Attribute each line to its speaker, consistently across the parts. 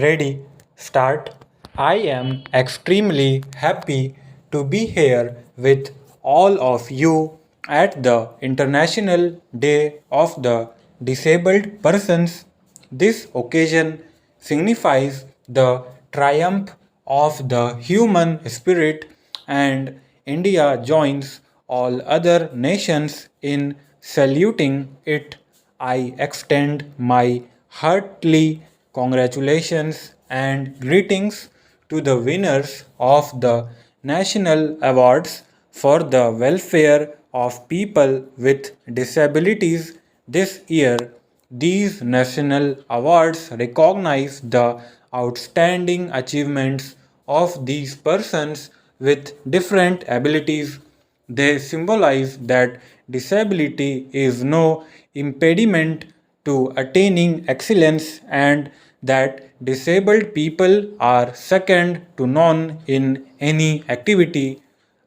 Speaker 1: Ready, start. I am extremely happy to be here with all of you at the International Day of the Disabled Persons. This occasion signifies the triumph of the human spirit, and India joins all other nations in saluting it. I extend my heartily congratulations and greetings to the winners of the national awards for the welfare of people with disabilities this year. These national awards recognize the outstanding achievements of these persons with different abilities. They symbolize that disability is no impediment to attaining excellence and that disabled people are second to none in any activity.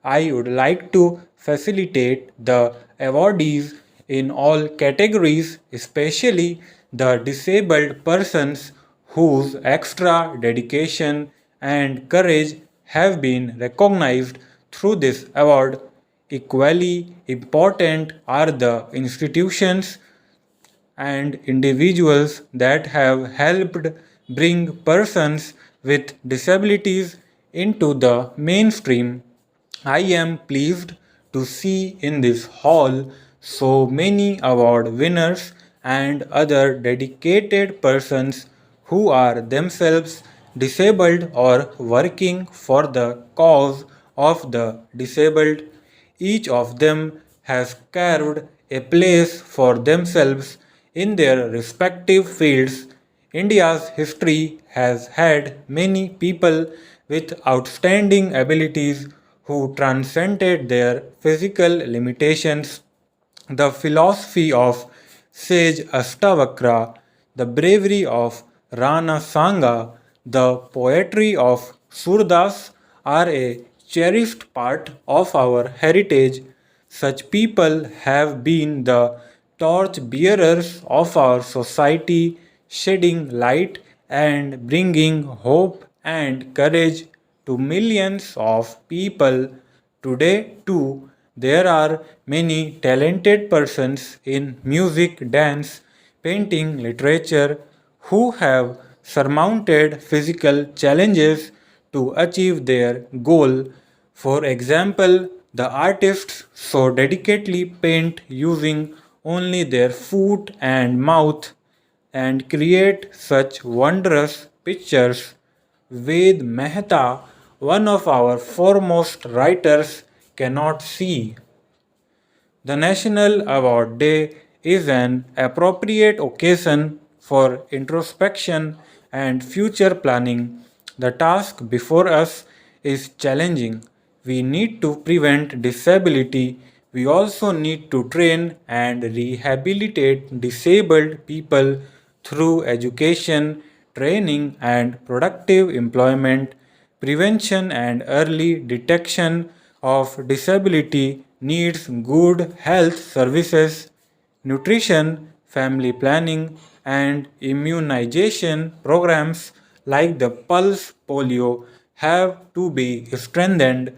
Speaker 1: I would like to facilitate the awardees in all categories, especially the disabled persons whose extra dedication and courage have been recognized through this award. Equally important are the institutions and individuals that have helped bring persons with disabilities into the mainstream. I am pleased to see in this hall so many award winners and other dedicated persons who are themselves disabled or working for the cause of the disabled. Each of them has carved a place for themselves in their respective fields. India's history has had many people with outstanding abilities who transcended their physical limitations. The philosophy of sage Astavakra, the bravery of Rana Sanga, the poetry of Surdas are a cherished part of our heritage. Such people have been the torch bearers of our society, shedding light and bringing hope and courage to millions of people. Today, too, there are many talented persons in music, dance, painting, literature who have surmounted physical challenges to achieve their goal. For example, the artists so dedicatedly paint using only their foot and mouth and create such wondrous pictures. Ved Mehta, one of our foremost writers, cannot see. The National Award Day is an appropriate occasion for introspection and future planning. The task before us is challenging. We need to prevent disability. We also need to train and rehabilitate disabled people through education, training, and productive employment. Prevention and early detection of disability needs good health services, nutrition, family planning, and immunization programs like the pulse polio have to be strengthened.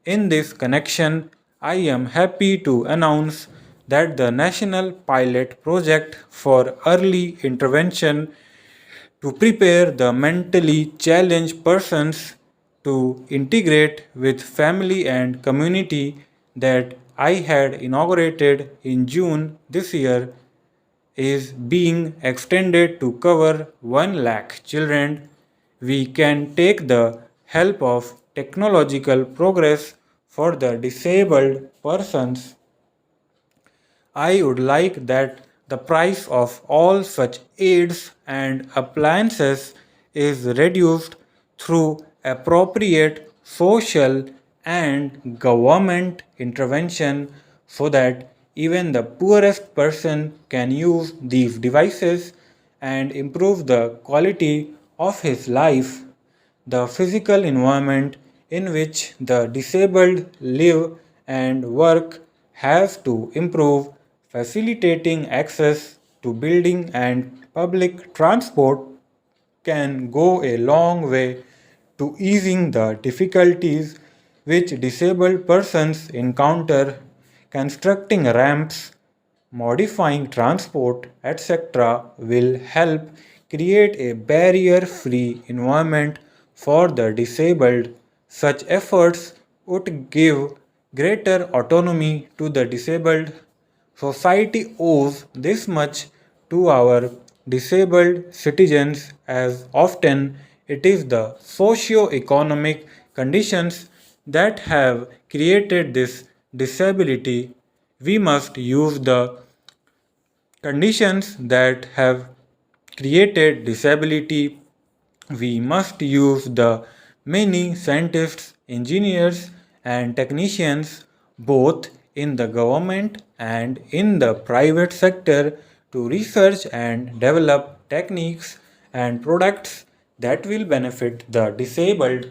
Speaker 1: In this connection, I am happy to announce that the National Pilot Project for Early Intervention to prepare the mentally challenged persons to integrate with family and community that I had inaugurated in June this year is being extended to cover 1 lakh children. We can take the help of technological progress for the disabled persons. I would like that the price of all such aids and appliances is reduced through appropriate social and government intervention so that even the poorest person can use these devices and improve the quality of his life. The physical environment in which the disabled live and work has to improve, facilitating access to building and public transport can go a long way to easing the difficulties which disabled persons encounter. Constructing ramps, modifying transport, etc., will help create a barrier free environment for the disabled. Such efforts would give greater autonomy to the disabled. Society owes this much to our disabled citizens, as often it is the socio-economic conditions that have created this disability. We must use the conditions that have created disability. We must use the many scientists, engineers, and technicians, both in the government and in the private sector, to research and develop techniques and products that will benefit the disabled.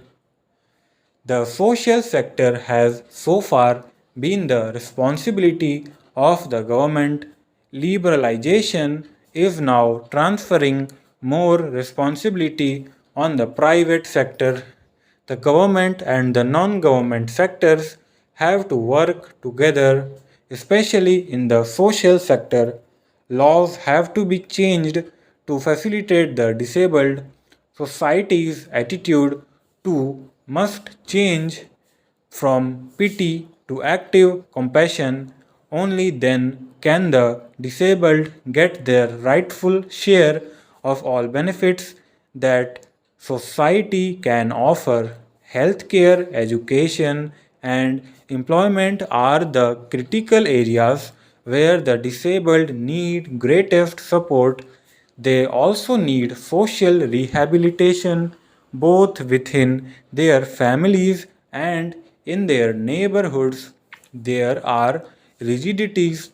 Speaker 1: The social sector has so far been the responsibility of the government. Liberalization is now transferring more responsibility on the private sector. The government and the non government sectors have to work together, especially in the social sector. Laws have to be changed to facilitate the disabled. Society's attitude too must change from pity to active compassion. Only then can the disabled get their rightful share of all benefits that society can offer. Healthcare, education, and employment are the critical areas where the disabled need greatest support. They also need social rehabilitation both within their families and in their neighborhoods. There are rigidities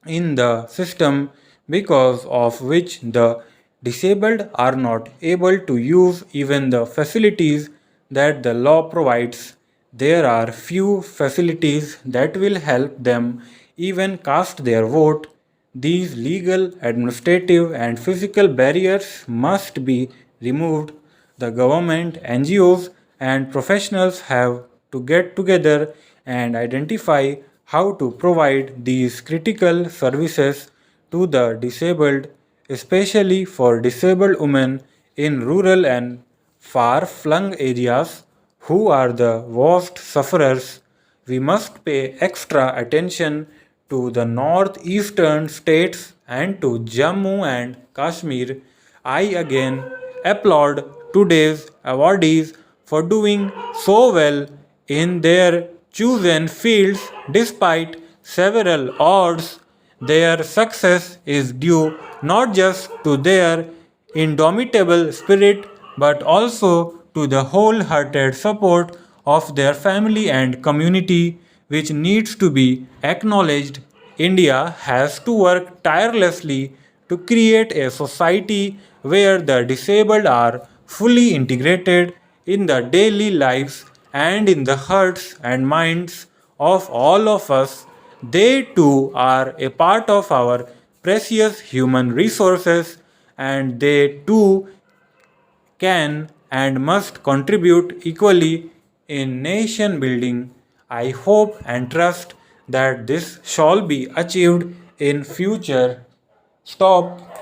Speaker 1: in the system because of which the disabled are not able to use even the facilities that the law provides. There are few facilities that will help them even cast their vote. These legal, administrative, and physical barriers must be removed. The government, NGOs, and professionals have to get together and identify how to provide these critical services to the disabled, especially for disabled women in rural and far flung areas who are the worst sufferers. We must pay extra attention to the northeastern states and to Jammu and Kashmir. I again applaud today's awardees for doing so well in their chosen fields despite several odds. Their success is due not just to their indomitable spirit but also to the wholehearted support of their family and community, which needs to be acknowledged. India has to work tirelessly to create a society where the disabled are fully integrated in the daily lives and in the hearts and minds of all of us. They too are a part of our precious human resources, and they too can and must contribute equally in nation building. I hope and trust that this shall be achieved in future. Stop.